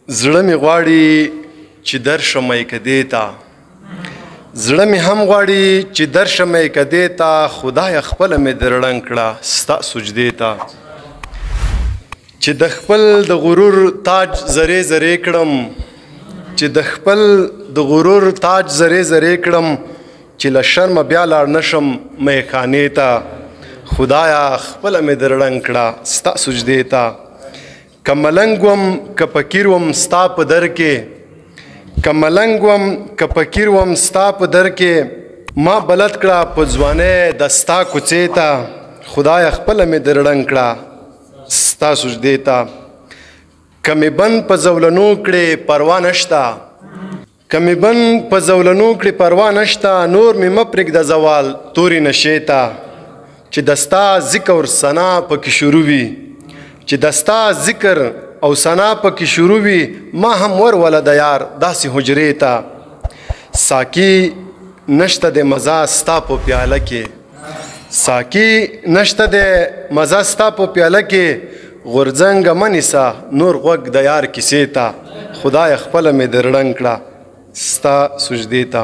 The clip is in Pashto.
زړه مې غواړي چې درشم کدې ته، زړه مې هم غواړي چې درشم کدې ته، خدای خپله مې درړنګ کړه ستا سجدې ته، چې د خپل د غرور تاج زرې زرې کړم، چې د خپل د غرور تاج زرې زرې کړم، چې له شرمه بیا لاړ نشم میخانې ته، خدایا خپله مې درړنګ کړه ستا سجدې ته. که ملنګ وم که فقیر وم ستا په در کې، که ملنګ وم که فقیر وم ستا په در کې، ما بلد کړه په ځوانۍ د ستا کوڅې ته، خدایه خپله مې درړنګ کړه ستا سجدې ته. که مې بند په زولنو کړې پروا نشته، که مې بند په زولنو کړې پروا نشته، نور مې مه پرېږده زوال تورې نشې ته، چې د ستا ذکر ثنا پکې شروع وي، چې د ستا ذکر او ثنا پکې شروع وي، ما هم وروله د یار داسې حجرې ته. ساقي نشته د مزه ستا په پیاله کې، ساقي نشته د مزه ستا په پیاله کې، غورځنګه مه نیسه نور غوږ د یار کیسې ته، خدای خپله مې درړنګ کړه ستا سجدې ته.